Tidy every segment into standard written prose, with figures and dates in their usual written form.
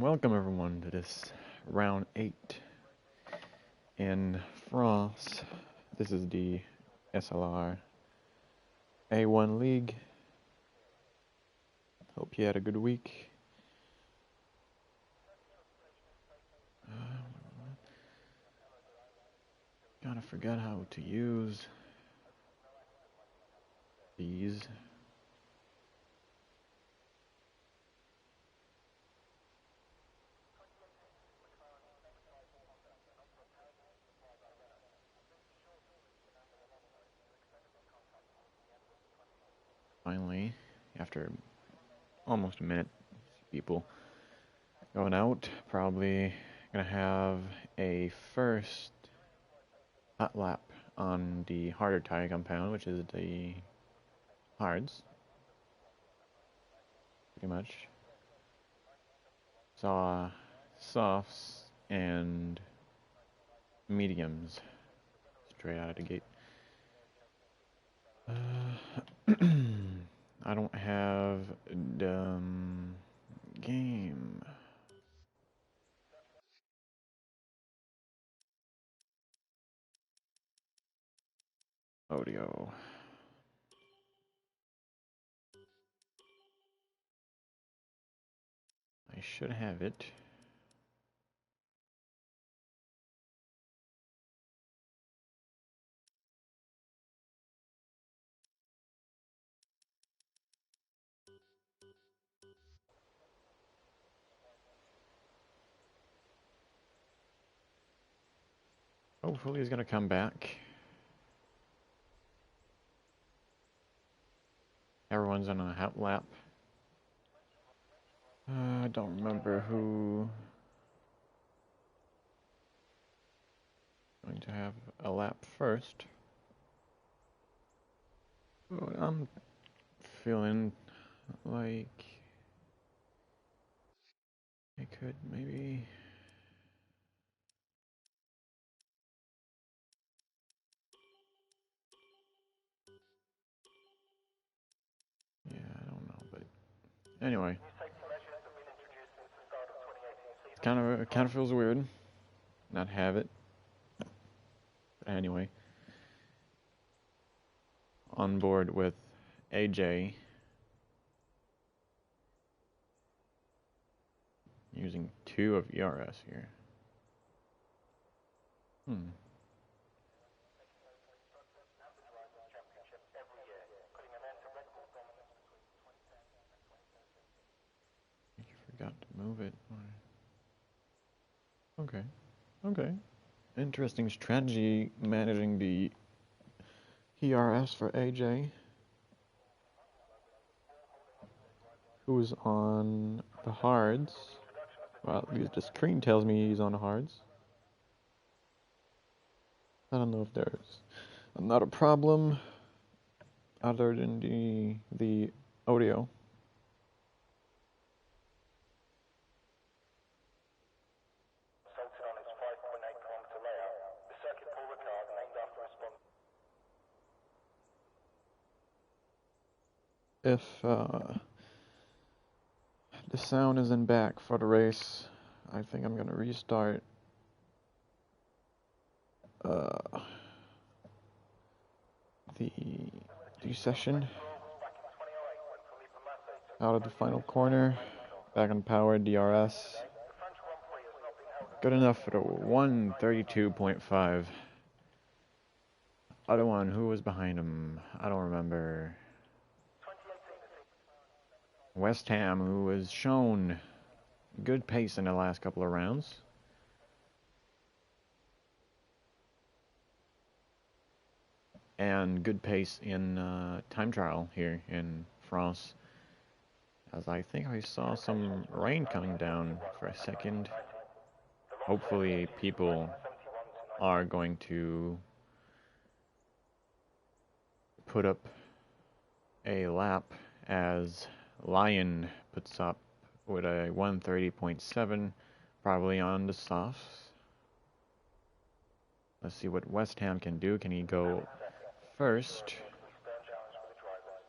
Welcome everyone to this round 8 in France. This is the SLR A1 League. Hope you had a good week. Kinda forgot how to use these. Finally, after almost a minute, people going out. Probably gonna have a first hot lap on the harder tire compound, which is the hards. Pretty much. Saw softs and mediums straight out of the gate. I don't have the game. Audio. I should have it. Hopefully he's gonna come back. Everyone's on a hot lap. I don't remember who going to have a lap first. But I'm feeling like I could maybe. Yeah, I don't know, but anyway, it kind of feels weird not have it. But anyway, on board with AJ using 2 of ERS here. You forgot to move it. Okay. Interesting strategy managing the ERS for AJ, who's on the hards. Well, at least the screen tells me he's on the hards. I don't know if there's not a problem other than the audio. If the sound isn't back for the race, I think I'm gonna restart the session out of the final corner, back on power DRS. Good enough for the 132.5. Other one, who was behind him? I don't remember. West Ham, who has shown good pace in the last couple of rounds. And good pace in time trial here in France. As I think I saw some rain coming down for a second. Hopefully people are going to put up a lap as Lion puts up with a 130.7, probably on the softs. Let's see what West Ham can do. Can he go first?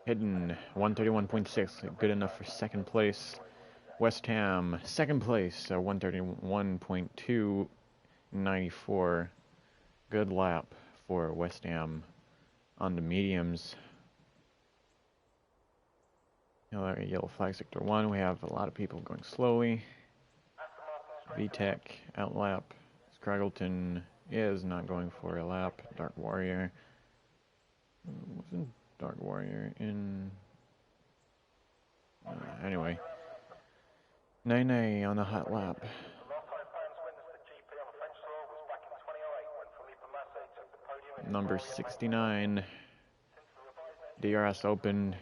Hidden 131.6, good enough for second place. West Ham, second place, 131.294. Good lap for West Ham on the mediums. Yellow flag sector 1, we have a lot of people going slowly. VTEC, outlap. Scraggleton is not going for a lap. Dark Warrior. Wasn't Dark Warrior in... anyway. Nene on the hot lap. Number 69. DRS opened.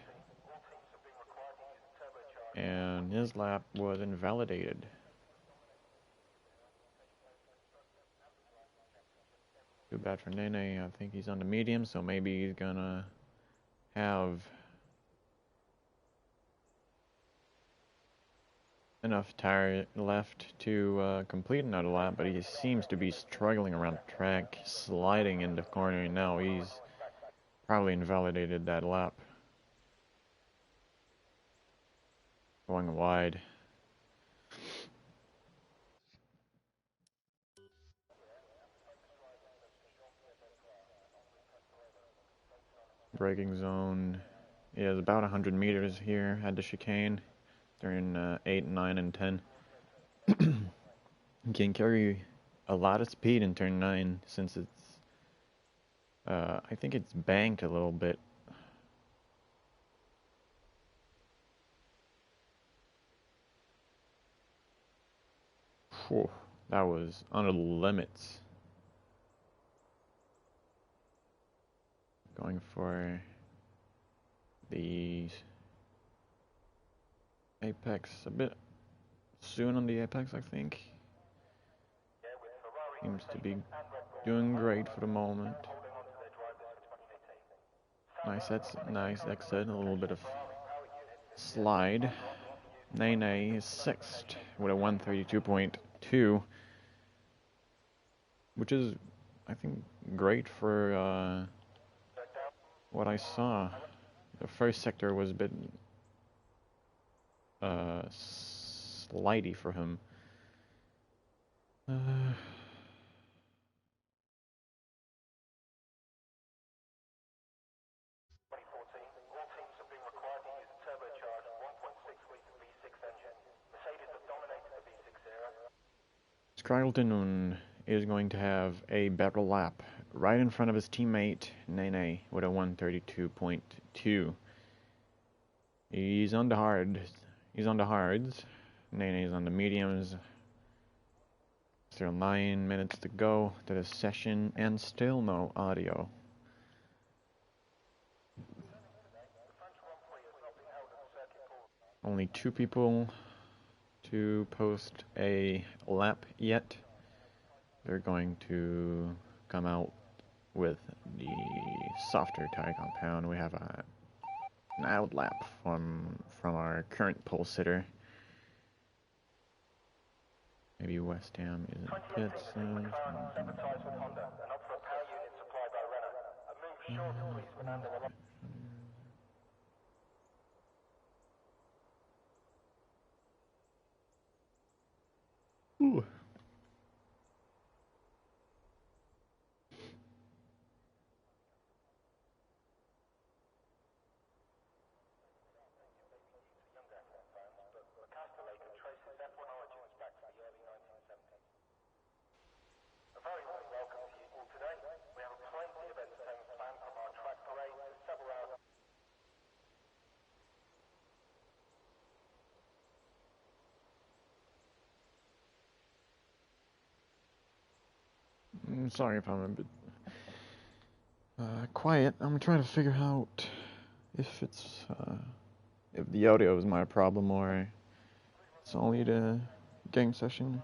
And his lap was invalidated. Too bad for Nene. I think he's on the medium, so maybe he's gonna have enough tire left to complete another lap, but he seems to be struggling around the track, sliding in the corner, and now he's probably invalidated that lap. Going wide. Braking zone is about 100 meters here at the chicane. They're in 8, 9, and 10. You can carry a lot of speed in turn 9 since it's I think it's banked a little bit. Whew, that was on the limits. Going for the apex a bit soon on the apex, I think. Seems to be doing great for the moment. Nice exit, a little bit of slide. Nene is sixth with a 132.2, which is, I think, great for what I saw. The first sector was a bit slidey for him. Scraggleton is going to have a better lap right in front of his teammate Nene with a 132.2. He's on the hards. Nene is on the mediums. Still 9 minutes to go to the session and still no audio. Only 2 people to post a lap yet. They're going to come out with the softer tire compound. We have an out lap from our current pole sitter. Maybe West Ham is in pits. Ooh. I'm sorry if I'm a bit quiet. I'm trying to figure out if it's if the audio is my problem or it's only the game session.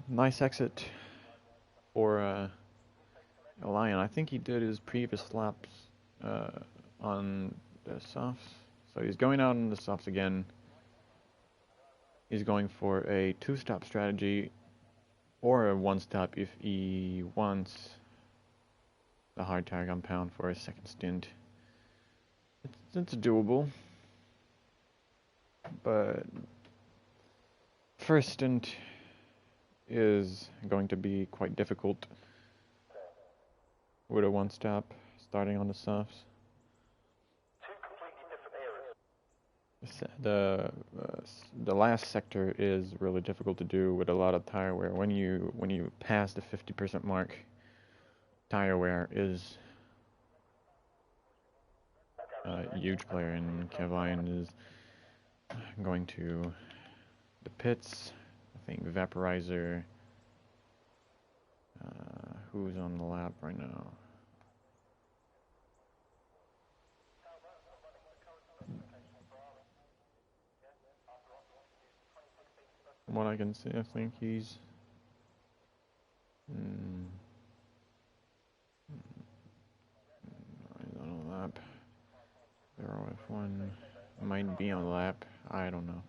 Nice exit for Lion. I think he did his previous laps on the softs, so he's going out on the softs again. He's going for a 2-stop strategy or a 1-stop if he wants the hard tire compound for a second stint. It's doable. but first stint is going to be quite difficult with a one-stop starting on the softs. The last sector is really difficult to do with a lot of tire wear. When you pass the 50% mark, tire wear is a huge player, and Kevin is going to the pits. I think Vaporizer. Who's on the lap right now? From what I can see, I think he's he's on a lap. 0F1 might be on a lap. I don't know.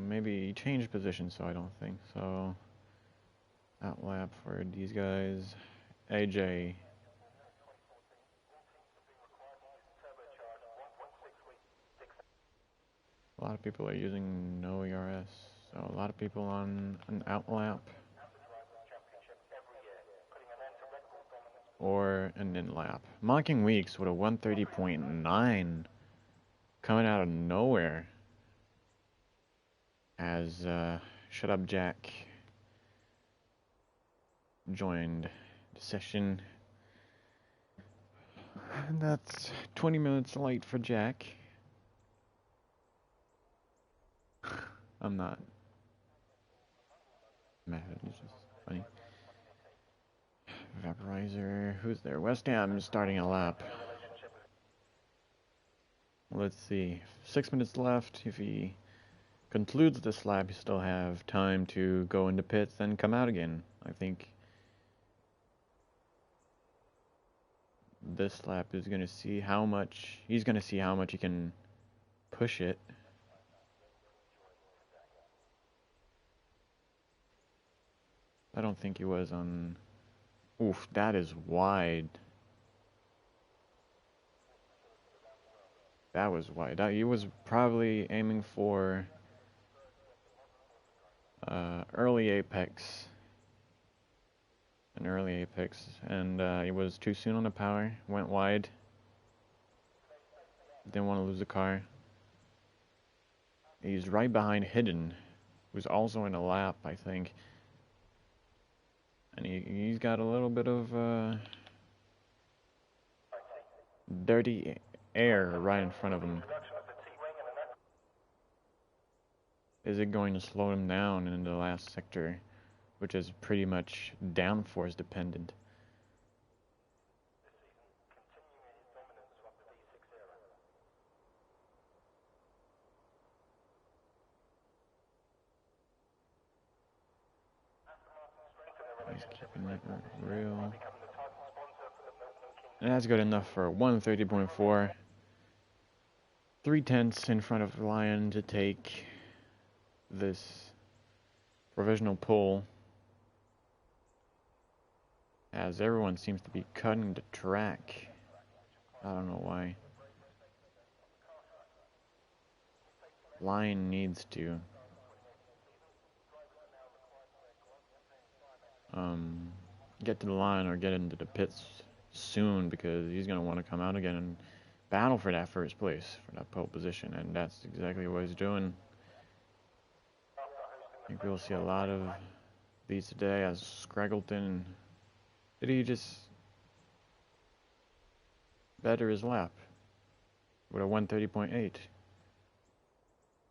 Maybe he changed position, so I don't think so. Out lap for these guys. AJ. A lot of people are using no ERS, so a lot of people on an out lap or an in lap. Mocking Weeks with a 130.9 coming out of nowhere as Shut Up Jack joined the session. And that's 20 minutes late for Jack. I'm not mad, it's just funny. Vaporizer, who's there? West Ham starting a lap. Let's see, 6 minutes left. If he concludes this lap, you still have time to go into pits, then come out again. I think this lap is going to see how much, he's going to see how much he can push it. I don't think he was on, oof, that is wide. That was wide. He was probably aiming for early apex. An early apex, and he was too soon on the power, went wide. Didn't want to lose the car. He's right behind Hidden, who's also in a lap, I think. And he's got a little bit of dirty air right in front of him. Is it going to slow him down in the last sector, which is pretty much downforce dependent? He's keeping it real. And that's good enough for 130.4. 3/10 in front of Lion to take this provisional pull, as everyone seems to be cutting the track. I don't know why. Lion needs to get to the line or get into the pits soon, because he's going to want to come out again and battle for that first place, for that pole position, and that's exactly what he's doing. I think we'll see a lot of these today, as Scraggleton, did he just better his lap with a 130.8?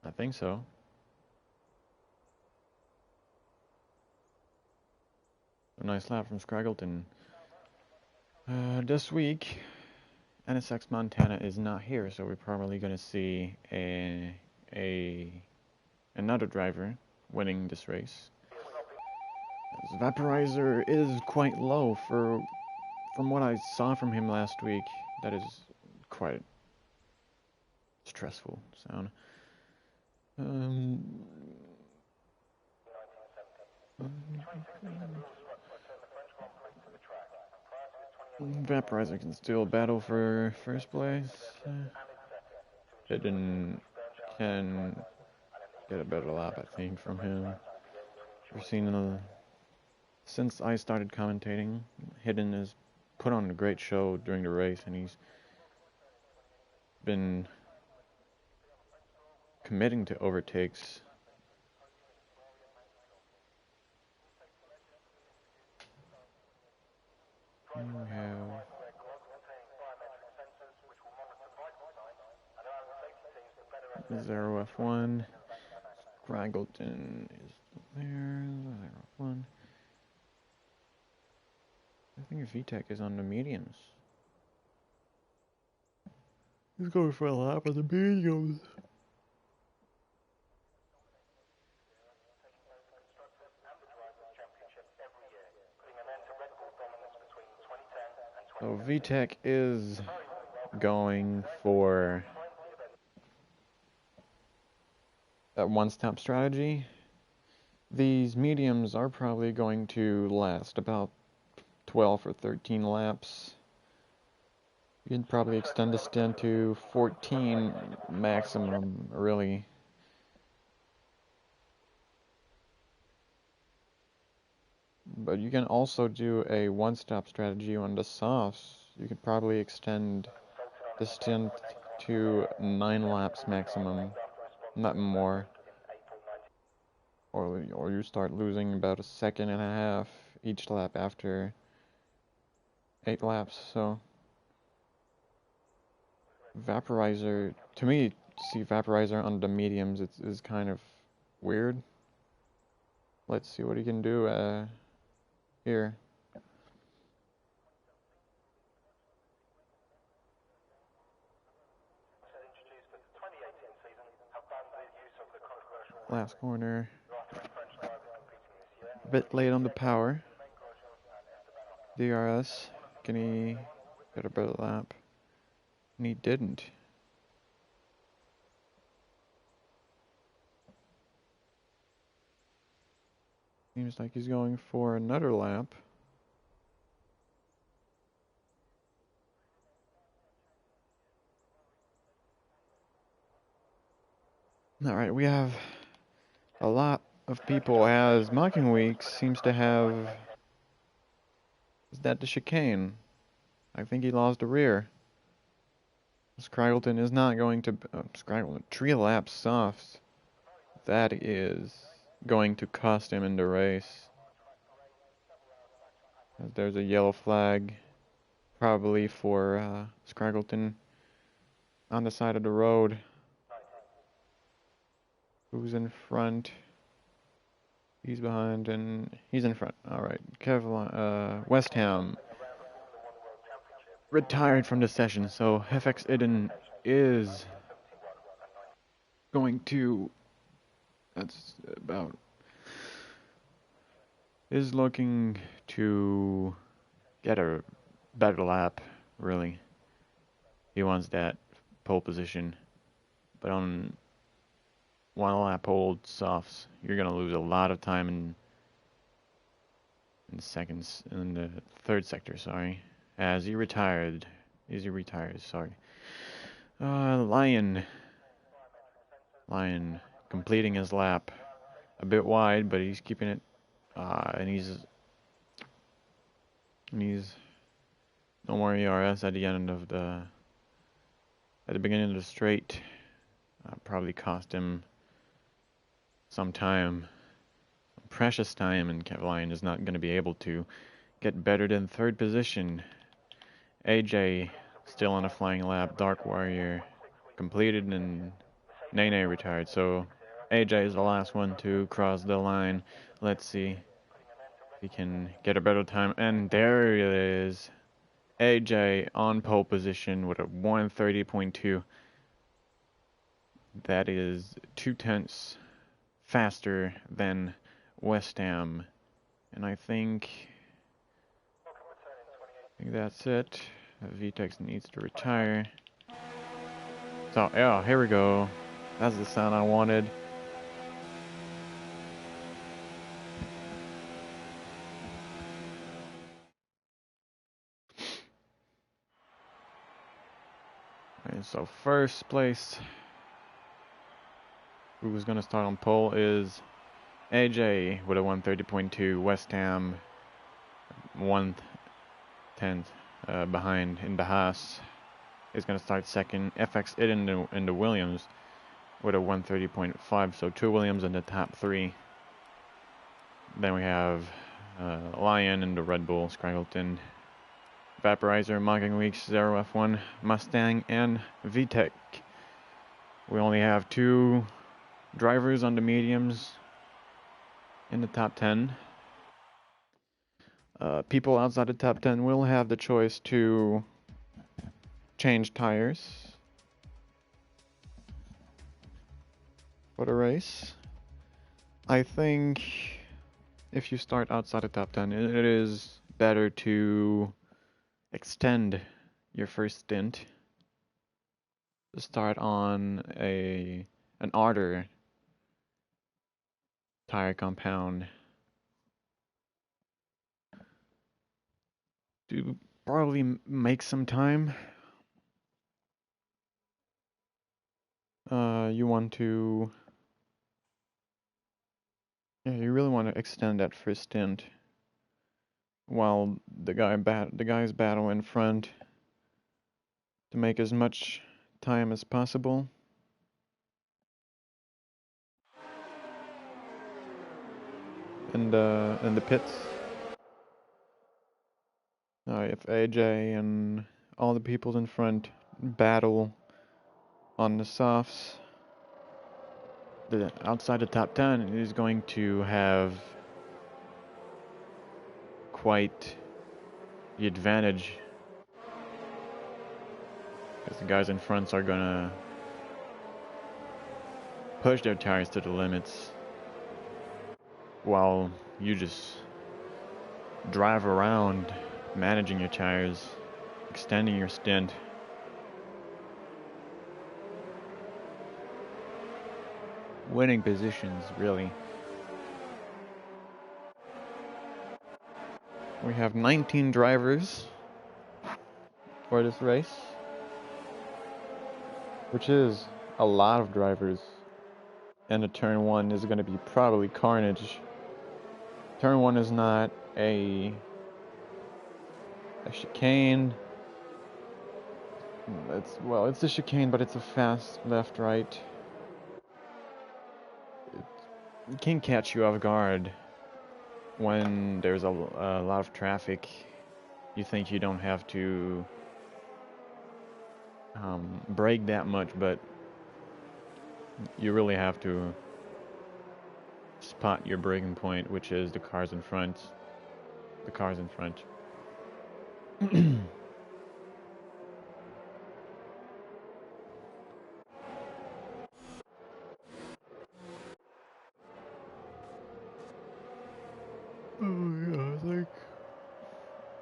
I think so. A nice lap from Scraggleton. This week, NSX Montana is not here, so we're probably going to see another driver winning this race. His Vaporizer is quite low from what I saw from him last week. That is quite stressful sound. Vaporizer can still battle for first place. Hidden can get a better lap, I think, from him. We've seen since I started commentating, Hidden has put on a great show during the race, and he's been committing to overtakes. We have Zero F1. Scraggleton is there. Zero F1. I think VTech is on the mediums. He's going for a lap of the mediums. So VTech is going for that one-stop strategy. These mediums are probably going to last about 12 or 13 laps. You can probably extend the stint to 14 maximum, really. But you can also do a one-stop strategy on the softs. You could probably extend the stint to 9 laps maximum, not more. Or you start losing about a second and a half each lap after 8 laps. So Vaporizer, to me, see Vaporizer on the mediums is kind of weird. Let's see what he can do here. Last corner. A bit late on the power. DRS, can he get a better lap? And he didn't. Seems like he's going for another lap. Alright, we have a lot of people, as Mocking Week seems to have... Is that the chicane? I think he lost the rear. Scraggleton is not going to... Scraggleton, 3 laps softs. That is going to cost him in the race. There's a yellow flag, probably for Scraggleton on the side of the road. Who's in front? He's behind and he's in front. Alright, West Ham retired from the session, so FX Iden is going to... is looking to get a better lap, really. He wants that pole position. But on 1 lap old softs, you're going to lose a lot of time in the third sector, sorry. As he retires, sorry. Lion completing his lap. A bit wide, but he's keeping it. And he's no more ERS at the end of at the beginning of the straight. Probably cost him some time, precious time, and Lion is not going to be able to get better than 3rd position. AJ still on a flying lap. Dark Warrior completed, and Nene retired. So AJ is the last one to cross the line. Let's see if he can get a better time. And there it is. AJ on pole position with a 1:30.2. That is 0.2 faster than West Ham. And I think that's it. VTEX needs to retire. So, yeah, here we go. That's the sound I wanted. And so, first place Who's gonna start on pole is AJ with a 130.2. West Ham 1/10 behind in the Haas is gonna start second. FX it in the Williams with a 130.5. So 2 Williams in the top 3. Then we have Lion in the Red Bull, Scraggleton, Vaporizer, Mocking Weeks, 0F1, Mustang, and VTEC. We only have 2 drivers on the mediums in the top 10. People outside the top 10 will have the choice to change tires for the race. I think if you start outside the top 10, it is better to extend your first stint. Start on an harder tire compound to probably make some time. You really want to extend that first stint while the guys battle in front to make as much time as possible. In the pits, if AJ and all the people in front battle on the softs, outside the top 10 is going to have quite the advantage, because the guys in front are gonna push their tires to the limits while you just drive around managing your tires, extending your stint. Winning positions, really. We have 19 drivers for this race, which is a lot of drivers. And the turn 1 is going to be probably carnage. Turn 1 is not a chicane. It's a chicane, but it's a fast left-right. It can catch you off guard when there's a lot of traffic. You think you don't have to brake that much, but you really have to spot your braking point, which is the cars in front. The cars in front.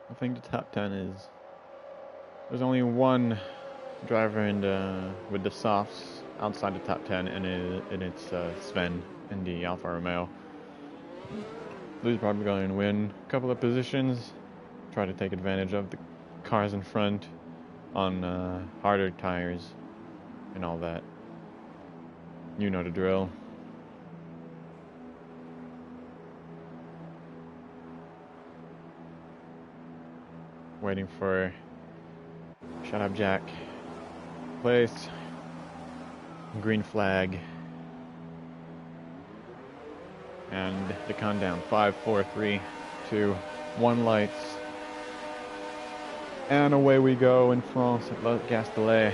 I think the top 10 is. There's only one driver with the softs outside the top 10, and it's Sven in the Alfa Romeo. He's probably going to win a couple of positions, try to take advantage of the cars in front on harder tires and all that. You know the drill. Waiting for Shut Up Jack. Place. Green flag. And the countdown. 5, 4, 3, 2, 1 lights. And away we go in France at La Castellet.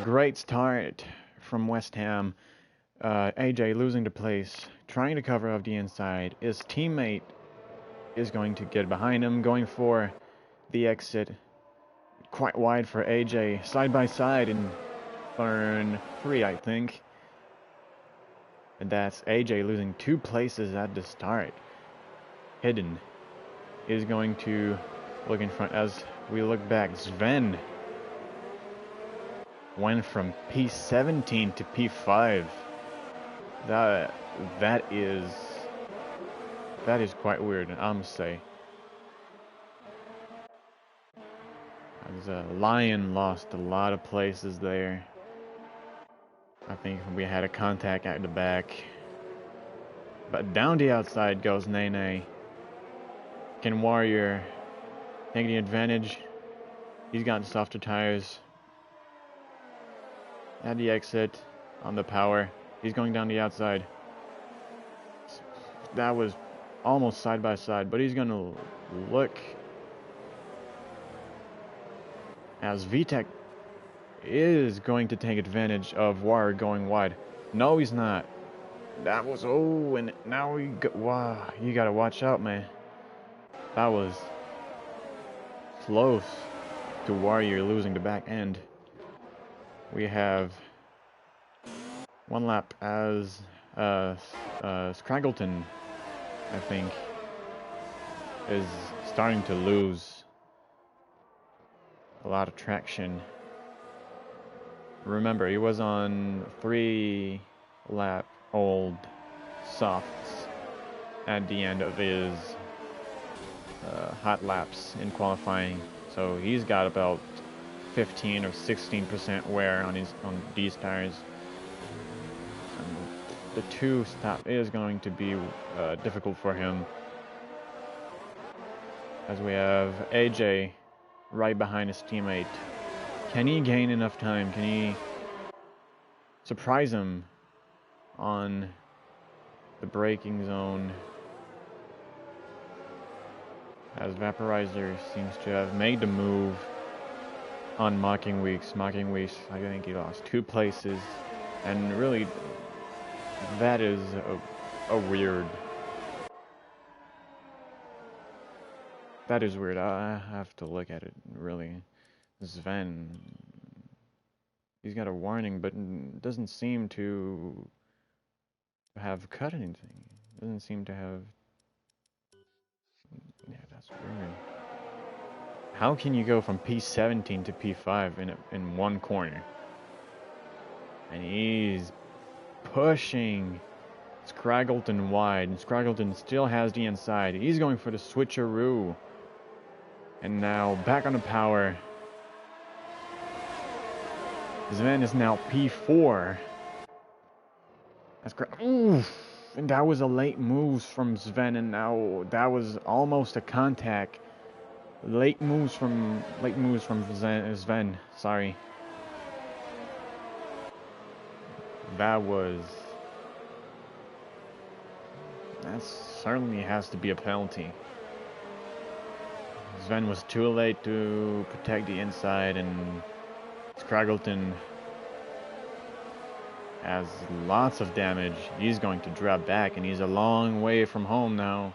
Great start from West Ham. AJ losing the place, trying to cover up the inside. His teammate is going to get behind him, going for the exit. Quite wide for AJ, side by side in turn 3, I think. And that's AJ losing 2 places at the start. Hidden is going to look in front as we look back. Sven went from P17 to P5. That is quite weird, I must say. As Lion lost a lot of places there. I think we had a contact at the back. But down the outside goes Nene. Can Warrior take the advantage? He's got softer tires. At the exit, on the power. He's going down the outside. That was almost side by side, but he's going to look as VTEC is going to take advantage of Warrior going wide. No, he's not. That was, oh, and now wow, you got to watch out, man. That was close to Warrior losing the back end. We have one lap as Scraggleton, I think, is starting to lose a lot of traction. Remember, he was on 3-lap-old softs at the end of his hot laps in qualifying, so he's got about 15 or 16% wear on these tires. And the 2-stop is going to be difficult for him, as we have AJ right behind his teammate. Can he gain enough time? Can he surprise him on the braking zone? As Vaporizer seems to have made the move on Mocking Weeks. Mocking Weeks, I think he lost 2 places, and really, that is a weird. That is weird. I have to look at it, really. Sven, he's got a warning, but doesn't seem to have cut anything. Doesn't seem to have. Yeah, that's weird. How can you go from P17 to P5 in one corner? And he's pushing Scraggleton wide, and Scraggleton still has the inside. He's going for the switcheroo. And now back on the power. Sven is now P4. That's great. Oof. And that was a late move from Sven, and now that was almost a contact. Late moves from Sven. Sorry. That certainly has to be a penalty. Sven was too late to protect the inside, and Scraggleton has lots of damage. He's going to drop back, and he's a long way from home now.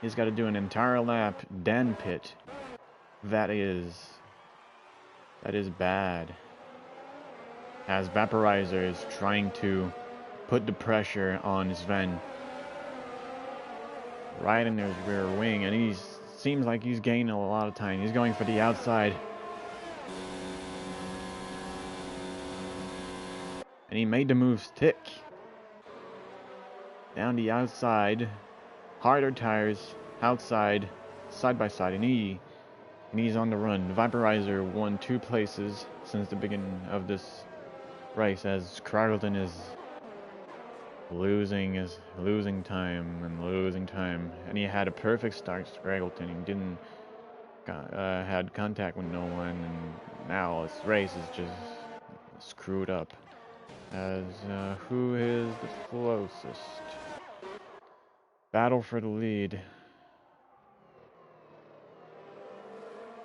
He's got to do an entire lap, then pit. That is bad. As Vaporizer is trying to put the pressure on Sven right in his rear wing, and he seems like he's gaining a lot of time. He's going for the outside. And he made the move stick. Down the outside. Harder tires. Outside. Side by side. And he's on the run. Vaporizer won 2 places since the beginning of this race, as Scraggleton is losing time. And he had a perfect start, Scraggleton. He didn't had contact with no one, and now this race is just screwed up. As who is the closest? Battle for the lead.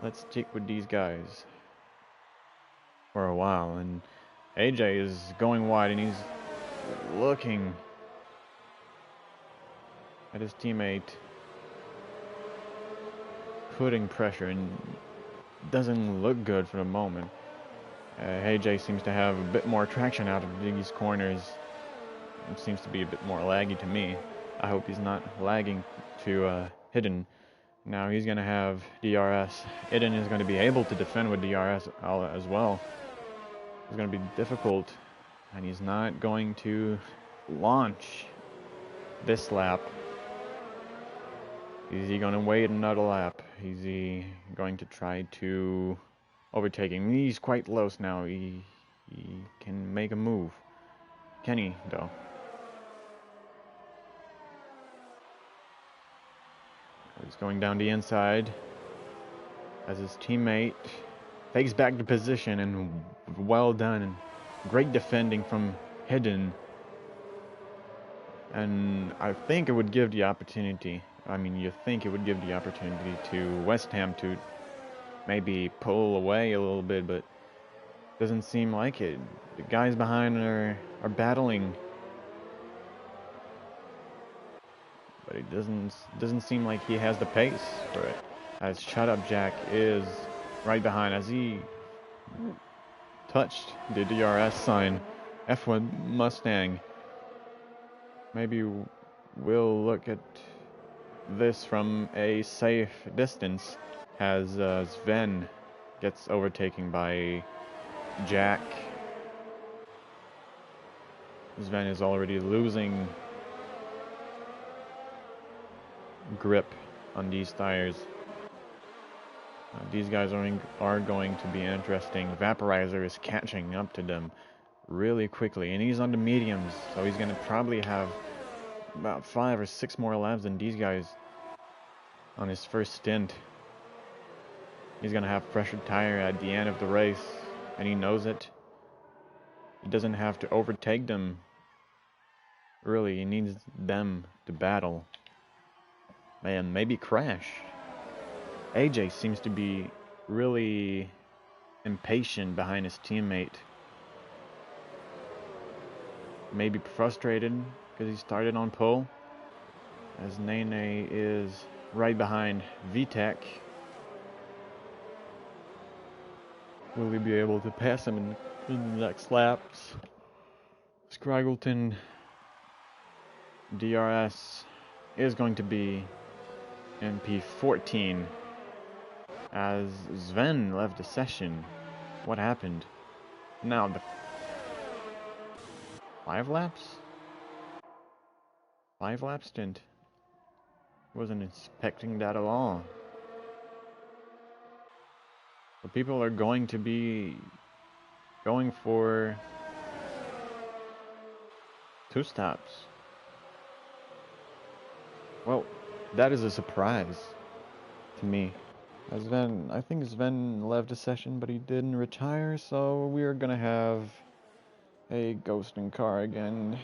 Let's stick with these guys for a while. And AJ is going wide, and he's looking at his teammate, putting pressure, and doesn't look good for the moment. AJ seems to have a bit more traction out of these corners. It seems to be a bit more laggy to me. I hope he's not lagging to Hidden. Now he's going to have DRS. Hidden is going to be able to defend with DRS as well. It's going to be difficult, and he's not going to launch this lap. Is he going to wait another lap? Is he going to try to overtake him? He's quite close now. He can make a move. Kenny, though. He's going down the inside as his teammate fakes back the position, and well done. And great defending from Hidden. And I think it would give the opportunity, you think it would give the opportunity to West Ham to maybe pull away a little bit, but doesn't seem like it. The guys behind are battling, but it doesn't seem like he has the pace for it. As Shut Up Jack is right behind as he touched the DRS sign. F1 Mustang. Maybe we'll look at this from a safe distance as Sven gets overtaken by Jack. Sven is already losing grip on these tires. These guys are going to be interesting. Vaporizer is catching up to them really quickly, and he's on the mediums, so he's going to probably have about 5 or 6 more laps than these guys on his first stint. He's going to have pressured tire at the end of the race, and he knows it. He doesn't have to overtake them. Really, he needs them to battle. Man, maybe crash. AJ seems to be really impatient behind his teammate. Maybe frustrated because he started on pole. As Nene is right behind VTech. Will he be able to pass him in the next laps? Scraggleton DRS is going to be MP14. As Sven left the session, what happened? Now the 5 laps? 5 lap stint. Wasn't expecting that at all. So people are going to be going for 2 stops. Well, that is a surprise to me. I think Sven left the session, but he didn't retire, so we're gonna have a ghosting car again.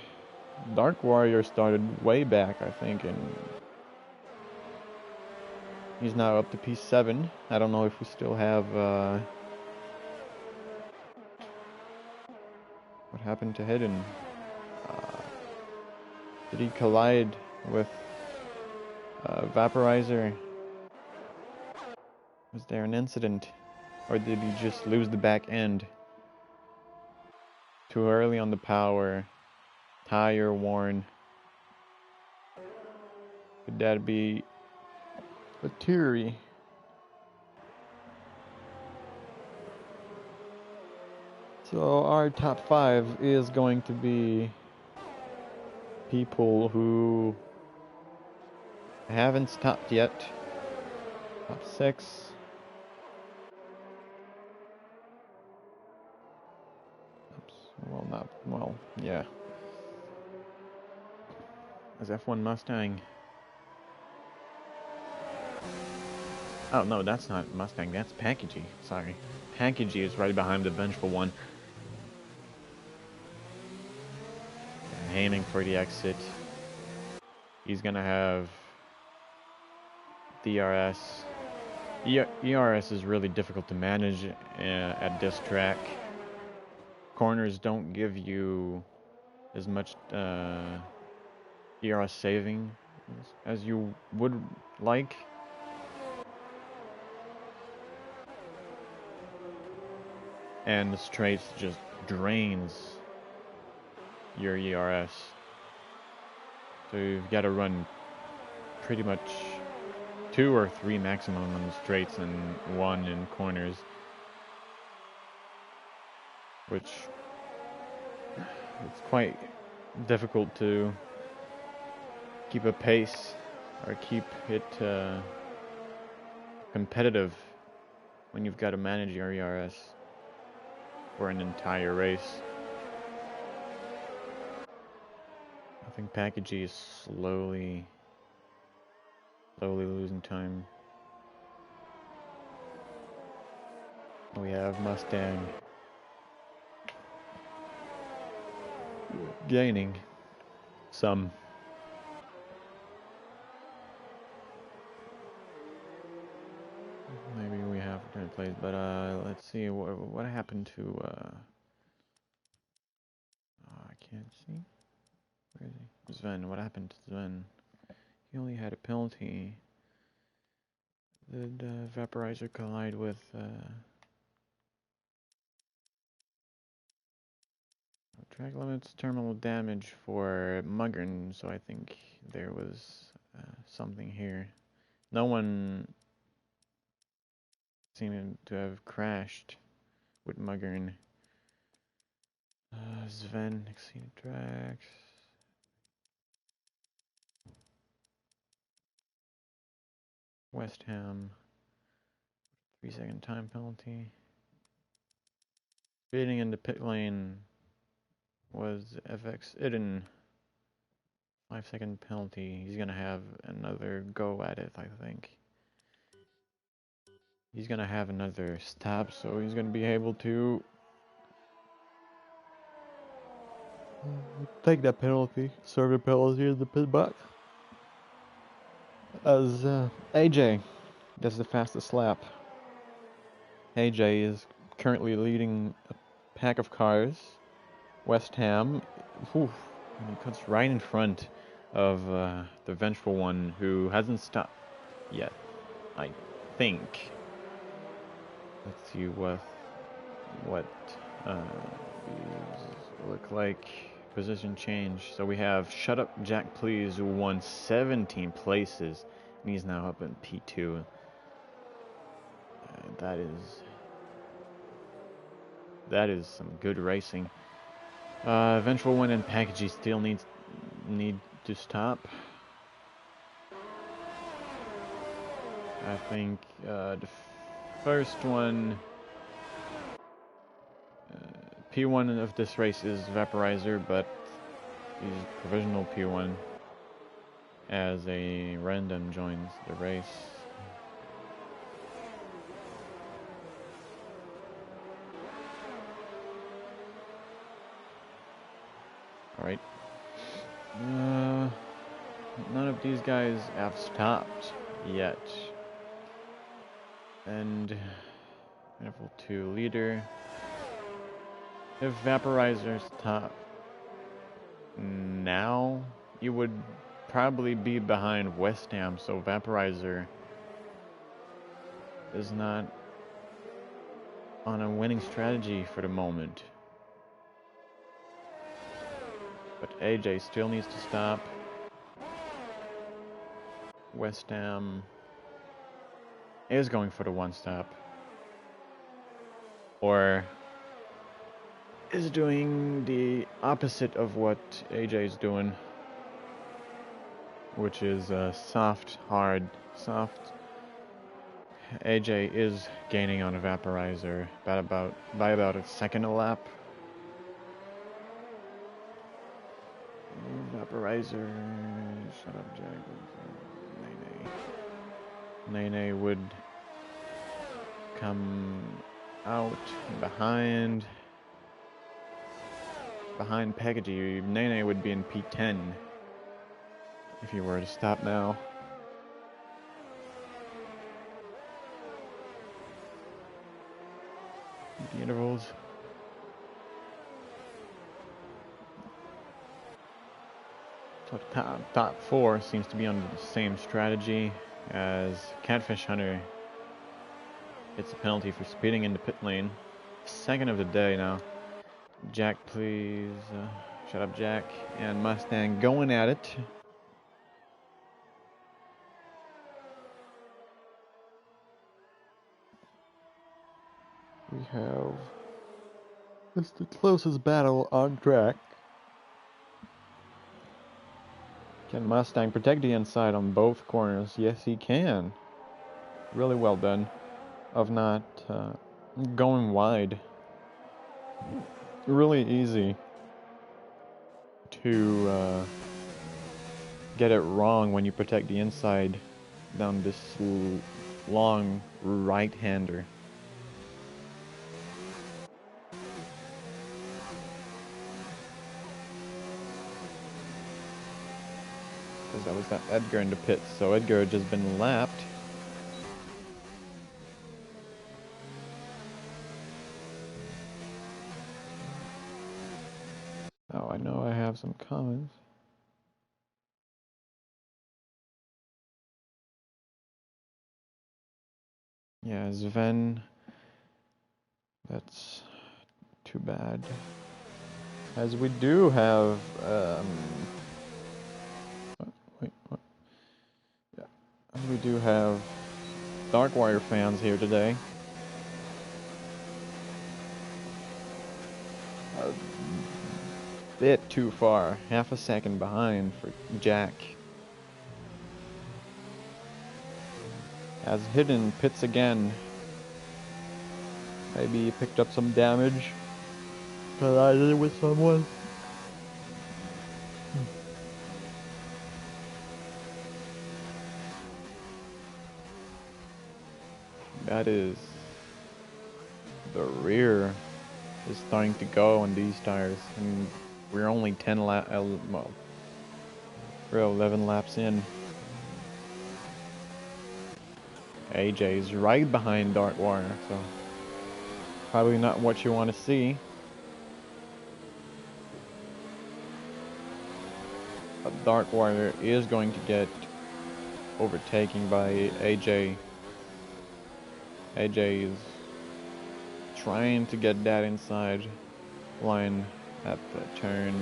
Dark Warrior started way back, I think, and he's now up to P7. I don't know if we still have what happened to Hidden. Did he collide with Vaporizer? Was there an incident, or did he just lose the back end? Too early on the power, tire worn. Could that be a theory? So our top 5 is going to be people who haven't stopped yet. Top 6. Yeah. As F1 Mustang. Oh, no, that's not Mustang, that's Packagey. Sorry. Packagey is right behind the bench for 1. And aiming for the exit. He's gonna have DRS. ERS is really difficult to manage at this track. Corners don't give you as much ERS saving as you would like. And the straights just drains your ERS. So you've got to run pretty much 2 or 3 maximum on the straights and 1 in corners. Which it's quite difficult to keep a pace or keep it competitive when you've got to manage your ERS for an entire race. think Package is slowly losing time. We have Mustang gaining some. Maybe we have third place, but let's see what happened to oh, I can't see. Where is he? Sven. What happened to Sven? He only had a penalty. Did Vaporizer collide with track limits terminal damage for Muggern? So I think there was something here. No one seemed to have crashed with Muggern. Sven exceeded tracks. West Ham, 3-second time penalty. Speeding into pit lane was FX Iden. 5-second penalty. He's gonna have another go at it, I think. He's gonna have another stop, so he's gonna be able to take that penalty, serve the penalty in the pit box. As AJ does the fastest lap. AJ is currently leading a pack of cars. West Ham, and he cuts right in front of the vengeful one, who hasn't stopped yet, I think. Let's see what these look like. Position change. So we have Shut Up Jack Please, who won 17 places, and he's now up in P2. That is some good racing. Vengeful One and Packagey still need to stop. I think the first one, P1 of this race is Vaporizer, but he's provisional P1 as a random joins the race. Alright. None of these guys have stopped yet. And level 2 leader. If Vaporizer stopped now, he would probably be behind West Ham, so Vaporizer is not on a winning strategy for the moment. But AJ still needs to stop. West Ham is going for the one stop. Or is doing the opposite of what AJ is doing, which is soft, hard, soft. AJ is gaining on a Vaporizer by about a second a lap. Vaporizer, Shut Up Jack. Nene would come out behind Packagey. Nene would be in P10 if he were to stop now. The intervals. So top 4 seems to be on the same strategy as Catfish Hunter. It's a penalty for speeding into pit lane. Second of the day now. Jack, please. Shut Up Jack and Mustang going at it. We have... This is the closest battle on track. Can Mustang protect the inside on both corners? Yes, he can. Really well done. Of not going wide. Really easy to get it wrong when you protect the inside down this long right-hander. Because that was that Edgar in the pits, so Edgar had just been lapped. Oh, I know I have some comments. Yeah, Sven. That's too bad. As we do have, what? Yeah, as we do have Darkwire fans here today. A bit too far, half a second behind for Jack. As Hidden pits again. Maybe he picked up some damage. Collided with someone. That is... the rear is starting to go on these tires. And we're only 10 laps... well, we're 11 laps in. AJ's right behind Darkwire, so... probably not what you want to see. But Darkwire is going to get overtaken by AJ. AJ is trying to get that inside line at the turn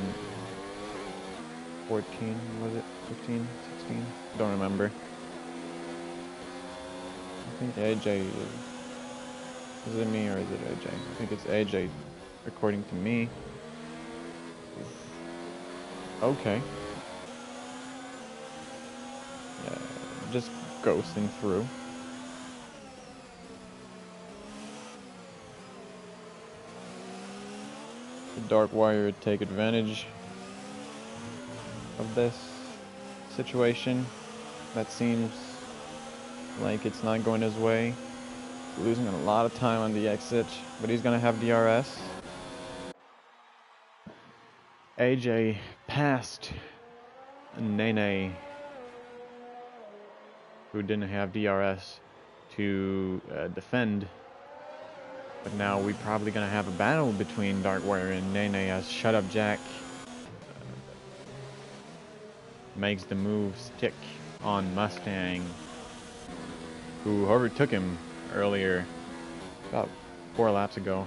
14, was it? 15, 16? Don't remember. I think AJ is it me or is it AJ? I think it's AJ, according to me. Okay. Yeah, just ghosting through. The Darkwire take advantage of this situation. That seems like it's not going his way. Losing a lot of time on the exit, but he's gonna have DRS. AJ passed Nene, who didn't have DRS to defend. But now we're probably gonna have a battle between Darkwire and Nene as Shut Up Jack makes the move stick on Mustang, who overtook him earlier, about 4 laps ago.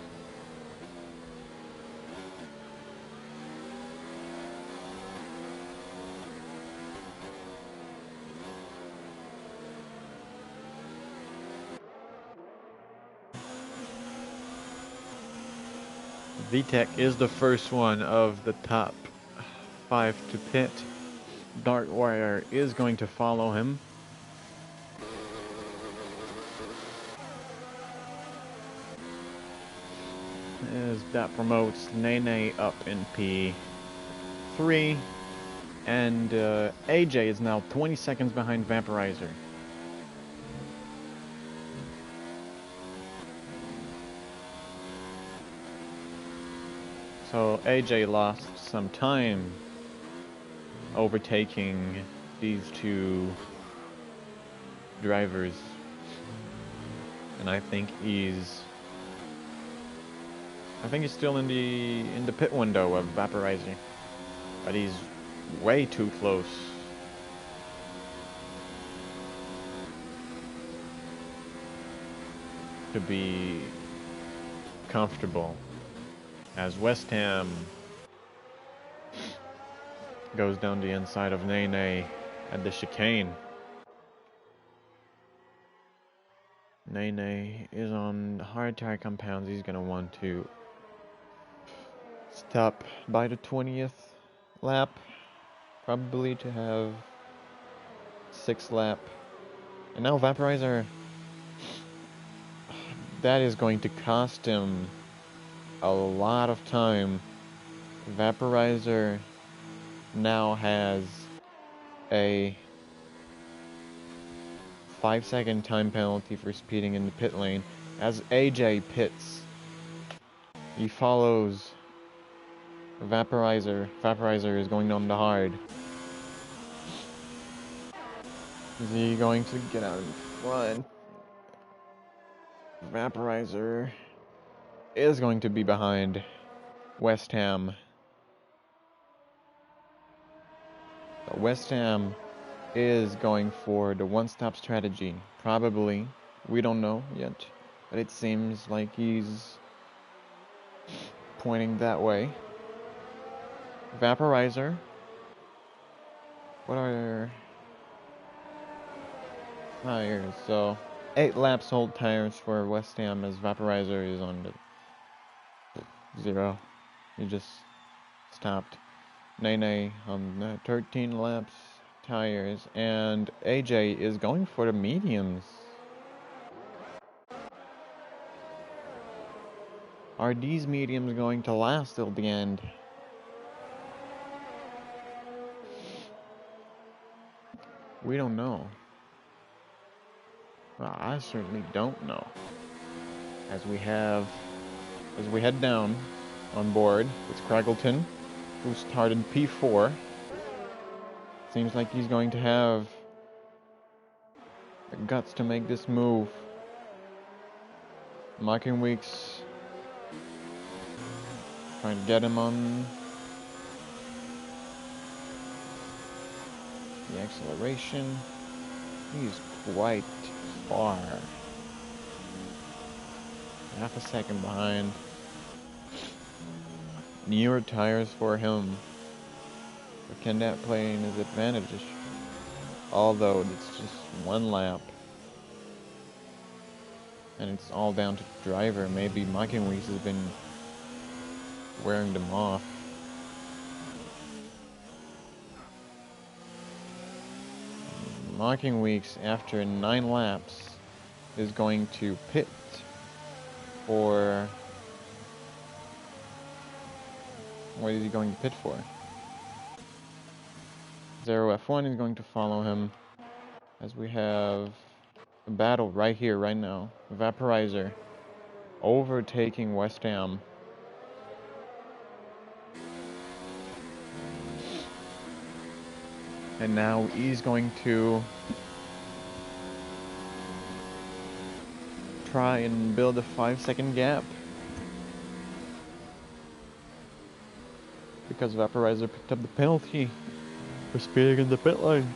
VTech is the first one of the top 5 to pit. Darkwire is going to follow him. As that promotes Nene up in P3. And AJ is now 20 seconds behind Vaporizer. So AJ lost some time overtaking these two drivers. And I think he's still in the pit window of Vaporizer. But he's way too close. To be comfortable. As West Ham goes down the inside of Nene at the chicane. Nene is on hard tire compounds. He's gonna want to stop by the 20th lap, probably to have 6th lap. And now Vaporizer, that is going to cost him a lot of time. Vaporizer now has a 5-second time penalty for speeding in the pit lane. As AJ pits, he follows Vaporizer. Vaporizer is going on the hard. Is he going to get out in front? Vaporizer is going to be behind West Ham. So West Ham is going for the one-stop strategy. Probably. We don't know yet. But it seems like he's pointing that way. Vaporizer. What are tires? So 8 laps old tires for West Ham as Vaporizer is on the 0. He just stopped. Nene on the 13 laps tires, and AJ is going for the mediums. Are these mediums going to last till the end? We don't know. Well, I certainly don't know. As we head down on board, it's Craggleton, who started P4. Seems like he's going to have the guts to make this move. Mocking Weeks trying to get him on the acceleration. He's quite far. Half a second behind. Newer tires for him. But can that play in his advantage? Although it's just 1 lap. And it's all down to the driver. Maybe Mocking Weeks has been wearing them off. Mocking Weeks, after 9 laps, is going to pit for... What is he going to pit for? 0F1 is going to follow him, as we have a battle right here, right now. Vaporizer overtaking West Ham. And now he's going to try and build a 5-second gap. Because Vaporizer picked up the penalty for speeding in the pit lane.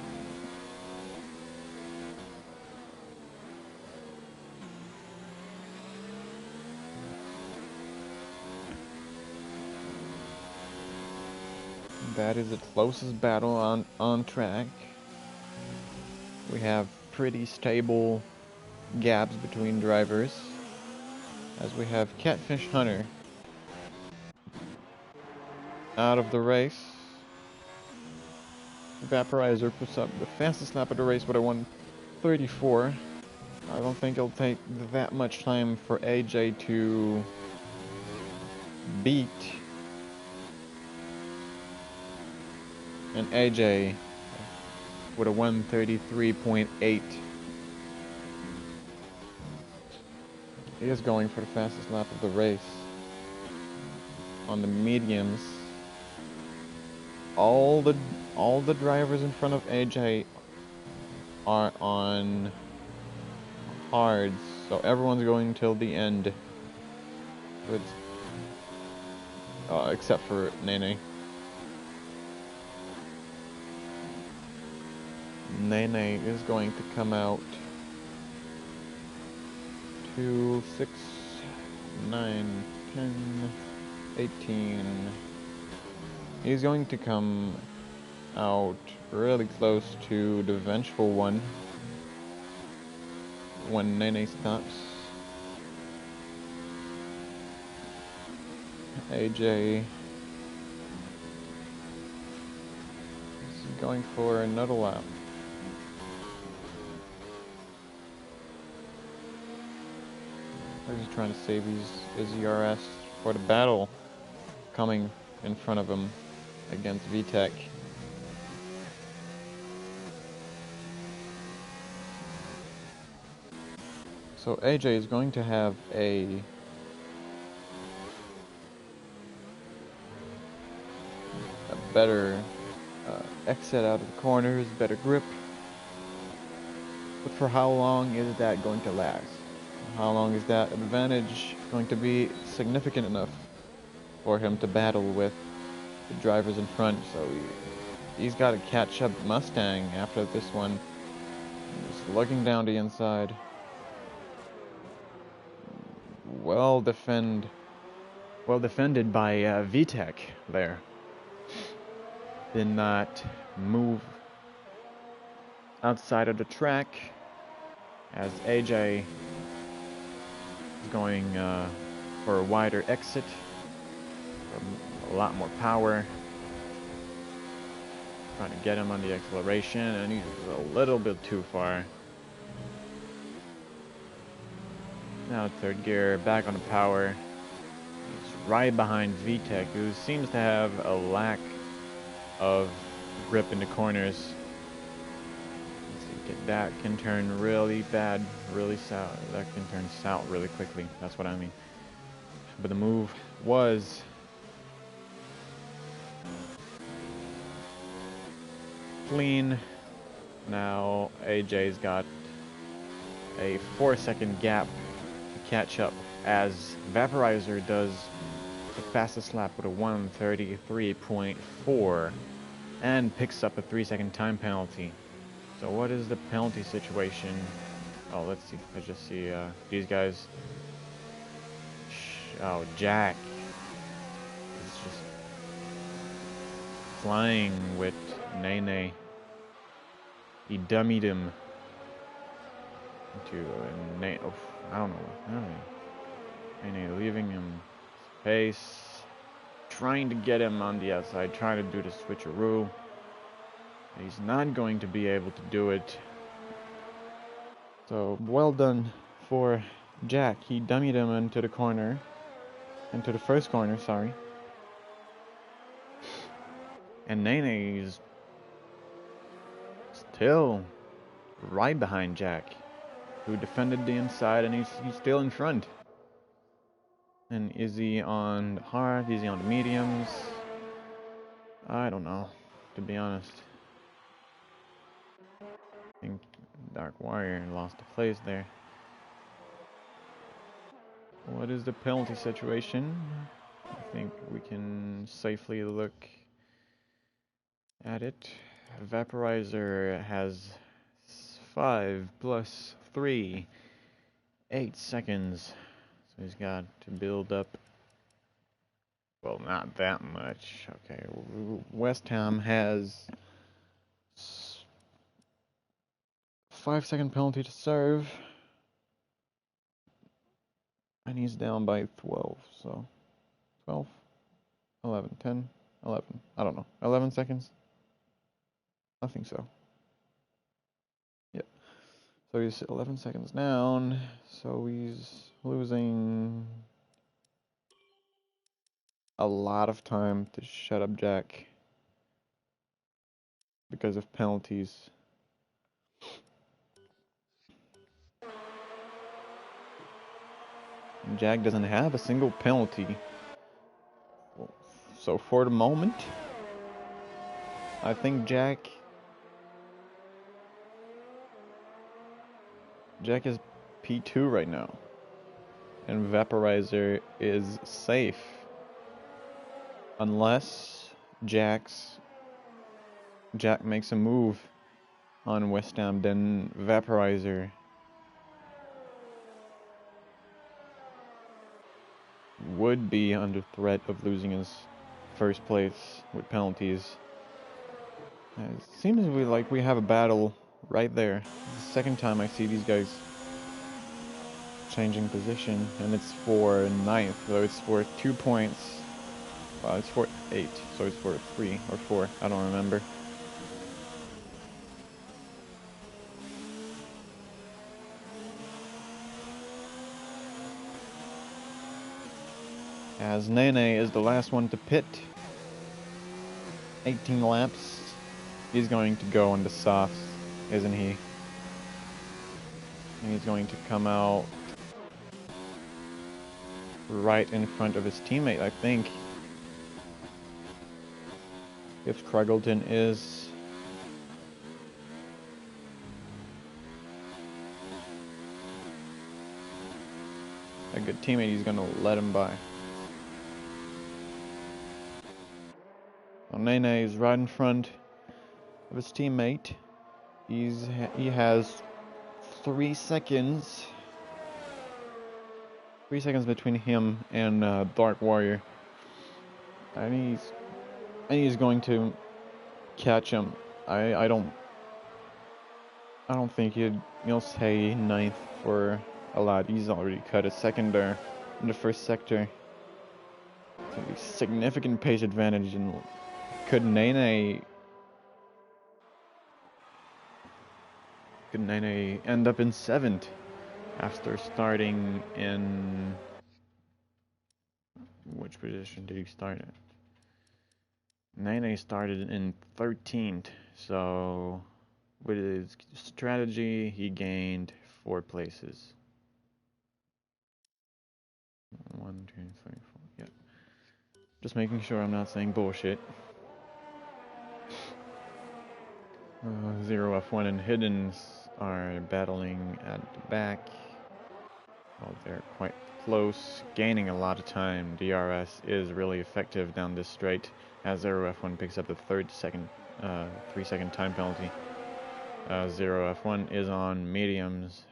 That is the closest battle on track. We have pretty stable gaps between drivers, as we have Catfish Hunter out of the race. Vaporizer puts up the fastest lap of the race with a 1:34. I don't think it'll take that much time for AJ to beat. And AJ with a 1:33.8 is going for the fastest lap of the race. On the mediums, all the drivers in front of AJ are on hards, so everyone's going till the end, with except for Nene. Nene is going to come out 2, 6, 9, 10, 18. He's going to come out really close to the Vengeful One when Nene stops. AJ is going for another lap. He's trying to save his ERS for the battle coming in front of him against VTech. So AJ is going to have a better exit out of the corners, better grip. But for how long is that going to last? How long is that advantage going to be significant enough for him to battle with the drivers in front? So he's got to catch up Mustang after this one. Just looking down the inside. Well defended by VTEC there. Did not move outside of the track as AJ is going for a wider exit, a lot more power, trying to get him on the acceleration, and he's a little bit too far. Now third gear, back on the power. He's right behind VTEC, who seems to have a lack of grip in the corners. That can turn really bad, really south. That can turn south really quickly. That's what I mean. But the move was clean. Now AJ's got a 4-second gap to catch up as Vaporizer does the fastest lap with a 1:33.4 and picks up a 3-second time penalty. So what is the penalty situation? Oh, let's see. I just see these guys. Oh, Jack is just flying with Nene. He dummied him into a I don't know. Nene leaving him space, trying to get him on the outside, trying to do the switcheroo. He's not going to be able to do it. So, well done for Jack. He dummied him into the corner. Into the first corner, sorry. And Nene is still right behind Jack, who defended the inside, and he's still in front. And is he on the hard? Is he on the mediums? I don't know, to be honest. I think Dark Warrior lost a place there. What is the penalty situation? I think we can safely look at it. Vaporizer has 5 plus 3, 8 seconds. So he's got to build up, well, not that much. Okay, West Ham has 5-second penalty to serve, and he's down by 12, so 12, 11, 10, 11, I don't know, 11 seconds? I think so. Yep. So he's 11 seconds down, so he's losing a lot of time to shut up Jack because of penalties. And Jack doesn't have a single penalty. So for the moment, I think Jack is P2 right now. And Vaporizer is safe. Unless Jack makes a move on West Ham, then Vaporizer would be under threat of losing his first place with penalties. It seems like we have a battle right there. It's the second time I see these guys changing position, and it's for 9th, so it's for 2 points. Well, it's for 8, so it's for 3 or 4, I don't remember. As Nene is the last one to pit, 18 laps, he's going to go on the softs, isn't he? And he's going to come out right in front of his teammate, I think. If Craggleton is a good teammate, he's gonna let him by. Well, Nene is right in front of his teammate. He has 3 seconds. 3 seconds between him and Dark Warrior, and he's going to catch him. I don't think he'll stay ninth for a lot. He's already cut a second there in the first sector. It's a significant pace advantage, and could Nene end up in 7th after starting in, which position did he start at? Nene started in 13th, so with his strategy, he gained 4 places. 1, 2, 3, 4. Yep. Just making sure I'm not saying bullshit. 0 F1 and Hiddens are battling at the back. Well, they're quite close, gaining a lot of time. DRS is really effective down this straight as 0 F1 picks up the 3-second time penalty. 0 F1 is on mediums,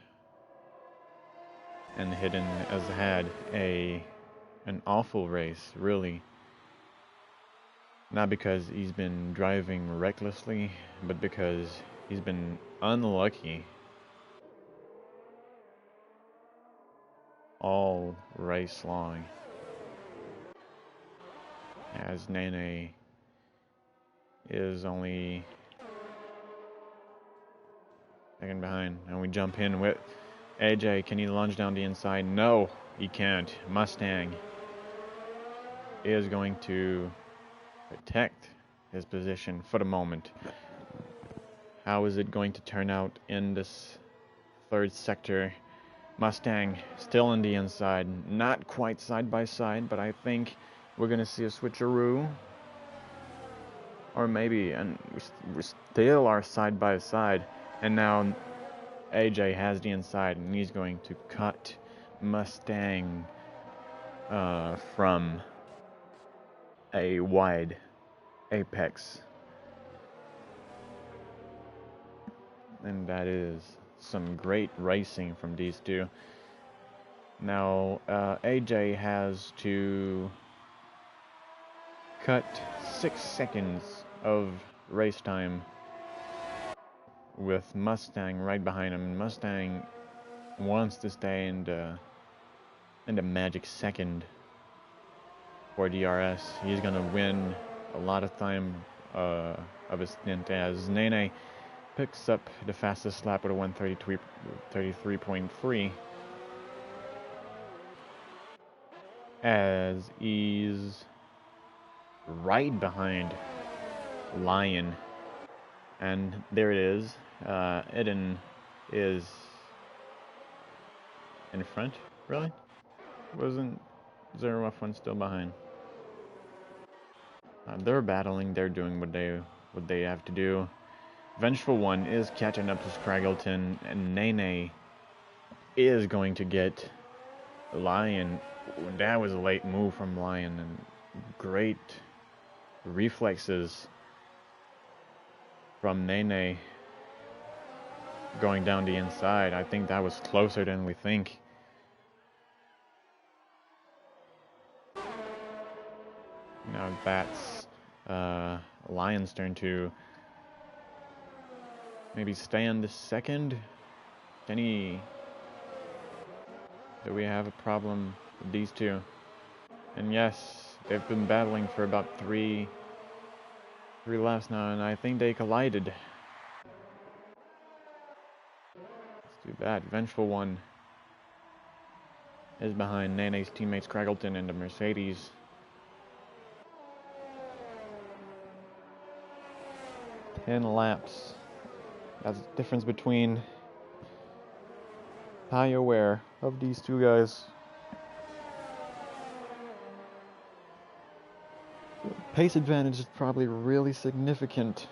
and Hidden has had an awful race, really. Not because he's been driving recklessly, but because he's been unlucky all race long. As Nene is only second behind, and we jump in with AJ. Can he lunge down the inside? No, he can't. Mustang is going to protect his position for the moment. How is it going to turn out in this 3rd sector? Mustang still on the inside, not quite side by side, but I think we're gonna see a switcheroo, or maybe, and we still are side by side, and now AJ has the inside, and he's going to cut Mustang from a wide apex. And that is some great racing from these two. Now, AJ has to cut 6 seconds of race time with Mustang right behind him. Mustang wants to stay in the magic second for DRS. He's gonna win a lot of time of his stint, as Nene picks up the fastest lap with a 1:33.3, as he's right behind Lion. And there it is. Eden is in front, really? Wasn't 0 F1 still behind? They're battling, they're doing what they have to do. Vengeful One is catching up to Scraggleton, and Nene is going to get Lion. That was a late move from Lion, and great reflexes from Nene going down the inside. I think that was closer than we think. Now that's Lion's turn to maybe stay in the second. Do we have a problem with these two? And yes, they've been battling for about three laps now, and I think they collided. Let's do that. Vengeful One is behind Nene's teammates Craggleton in the Mercedes. Ten laps. That's the difference between how you're aware of these two guys. pace advantage is probably really significant.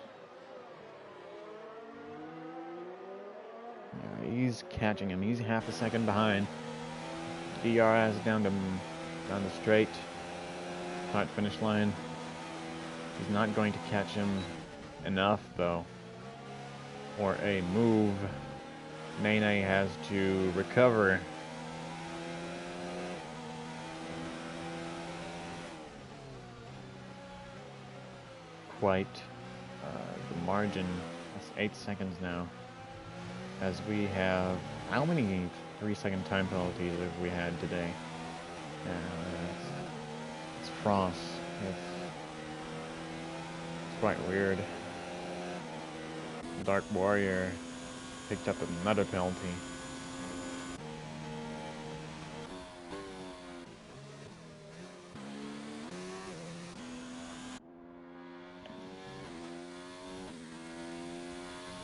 Yeah, he's catching him. He's half a second behind. DRS down the straight. Start finish line. He's not going to catch him enough though. Or a move. Nene has to recover. Quite the margin. That's 8 seconds now. As we have, how many 3-second time penalties have we had today? It's France. It's quite weird. Dark Warrior picked up another penalty.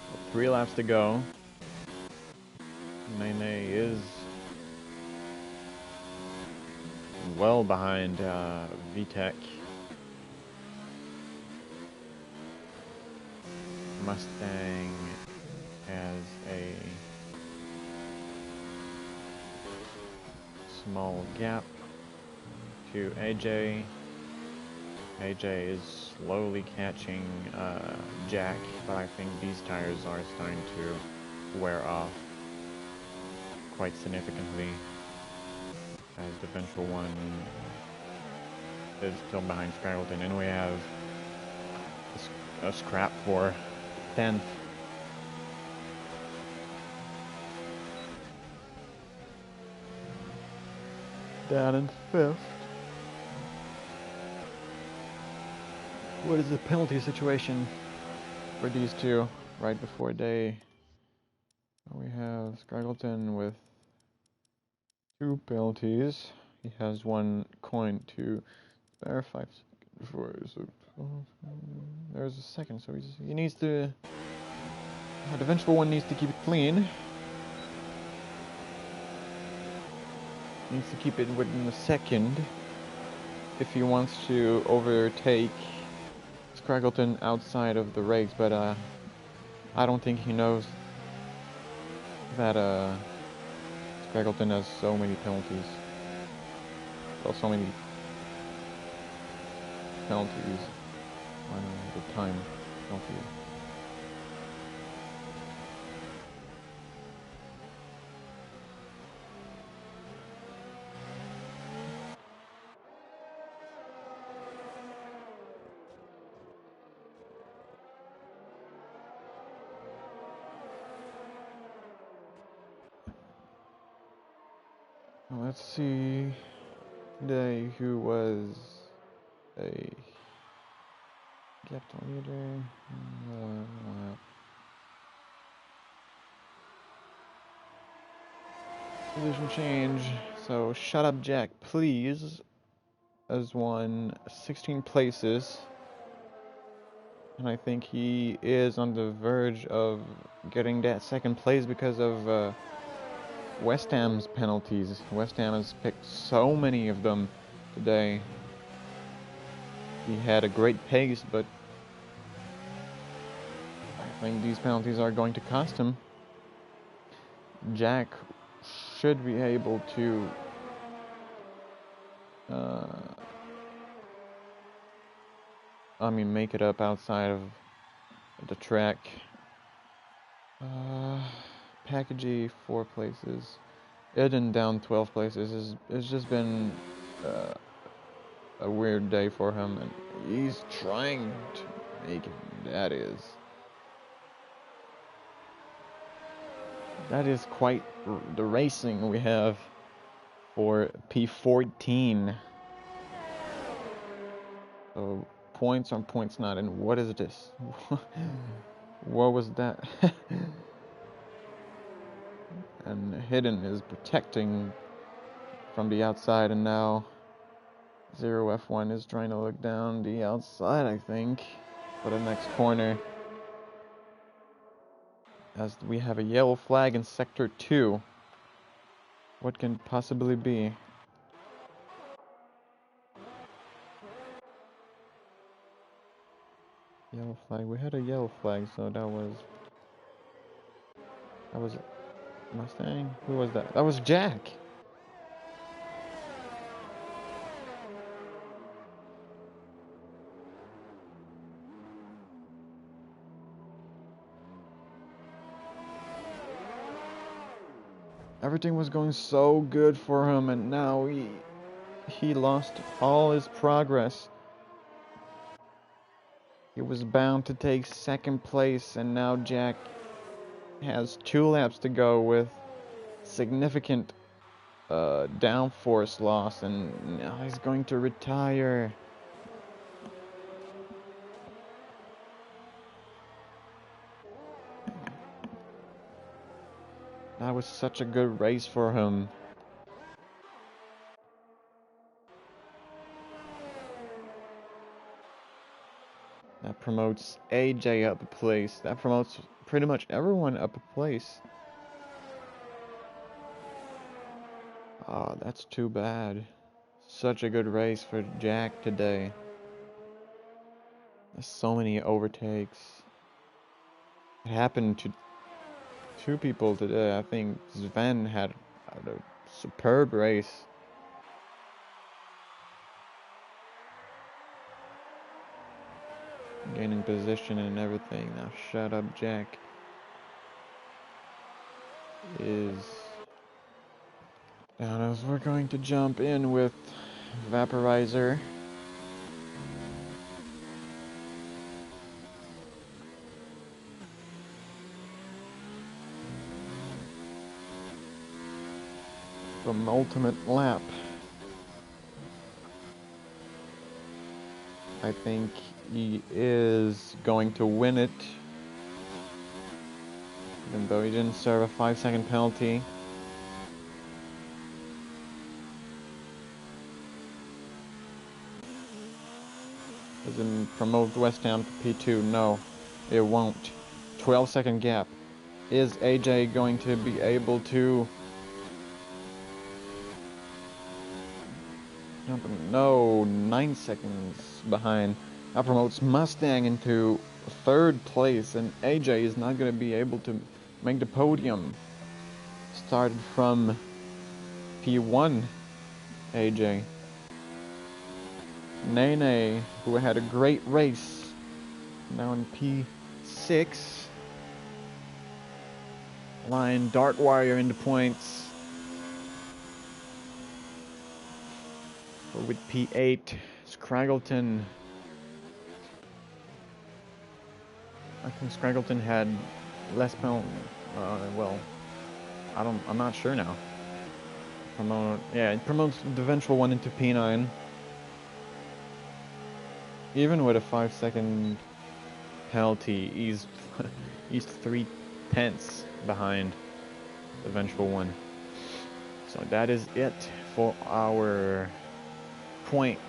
So 3 laps to go. Nene is well behind VTEC. Mustang has a small gap to AJ. AJ is slowly catching Jack, but I think these tires are starting to wear off quite significantly, as the ventral one is still behind Skyleton, and we have a scrap for 10th. Down in 5th. What is the penalty situation for these two right before they... We have Skyleton with 2 penalties. He has 1 coin to spare, 5 seconds before. So there's a second, so he needs to... the vengeful one needs to keep it clean. Needs to keep it within a second if he wants to overtake Scraggleton outside of the race, but I don't think he knows that Scraggleton has so many penalties. Well, so many penalties on the time penalty. Let's see today who was a Captain leader. Position change. So Shut Up Jack, please, has won 16 places. And I think he is on the verge of getting that second place because of West Ham's penalties. West Ham has picked so many of them today. He had a great pace, but I think these penalties are going to cost him. Jack should be able to make it up outside of the track. Packagey 4 places. Eden down 12 places. It's just been a weird day for him, and he's trying to make it. That is quite the racing we have for P14. So points on points not, and what is this? What was that? And Hidden is protecting from the outside, and now 0F1 is trying to look down the outside, I think, for the next corner. As we have a yellow flag in Sector 2. What can it possibly be? yellow flag. We had a yellow flag, so that was Mustang. Who was that? That was Jack. Everything was going so good for him, and now he lost all his progress. He was bound to take second place, and now Jack has 2 laps to go with significant downforce loss, and now he's going to retire. That was such a good race for him. That promotes AJ up a place. That promotes pretty much everyone up a place. Oh, that's too bad. Such a good race for Jack today. There's so many overtakes. It happened to 2 people today. I think Sven had a superb race. Gaining position and everything. Now shut up, Jack. Is down as we're going to jump in with Vaporizer. From Ultimate Lap. I think he is going to win it. Even though he didn't serve a 5-second penalty. Doesn't promote West Ham to P2. No, it won't. 12-second gap. Is AJ going to be able to... No, 9 seconds behind. That promotes Mustang into 3rd place, and AJ is not going to be able to make the podium. Started from P1, AJ. Nene, who had a great race, now in P6. Line Darkwire into points. With P8, Scraggleton. I think Scraggleton had less penalty. Well, I'm not sure now. It promotes the eventual one into P9. Even with a 5-second penalty, he's 3/10 behind the eventual one. So that is it for our points.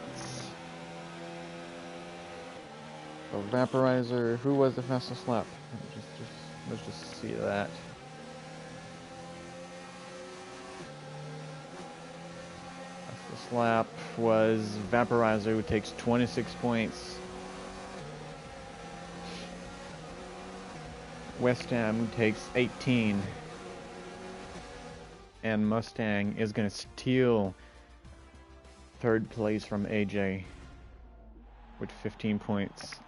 So Vaporizer, who was the fastest lap? Let's just see that. Fastest lap was Vaporizer, who takes 26 points. West Ham, who takes 18. And Mustang is going to steal 3rd place from AJ with 15 points.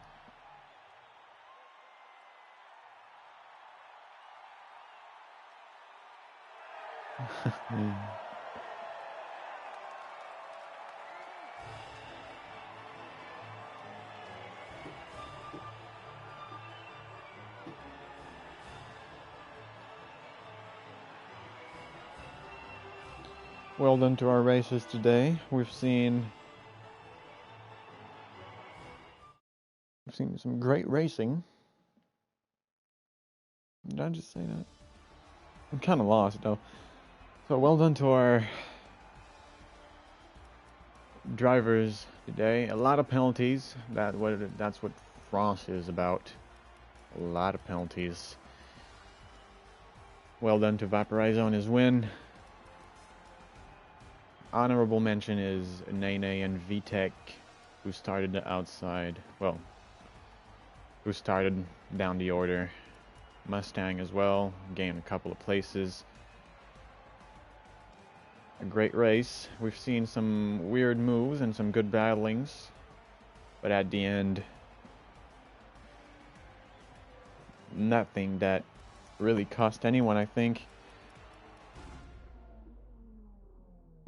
Well done to our racers today. We've seen some great racing. Did I just say that? I'm kind of lost though. So well done to our drivers today. A lot of penalties. That's what France is about. A lot of penalties. Well done to Vaporizer on his win. Honorable mention is Nene and VTech, who started the outside. Well, who started down the order. Mustang as well, gained a couple of places. A great race. We've seen some weird moves and some good battlings, but at the end, nothing that really cost anyone, I think.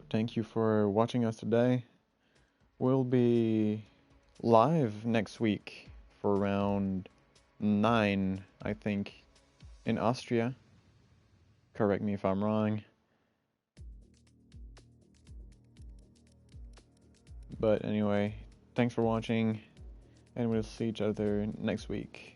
Thank you for watching us today. We'll be live next week for round 9, I think, in Austria. Correct me if I'm wrong. But anyway, thanks for watching, and we'll see each other next week.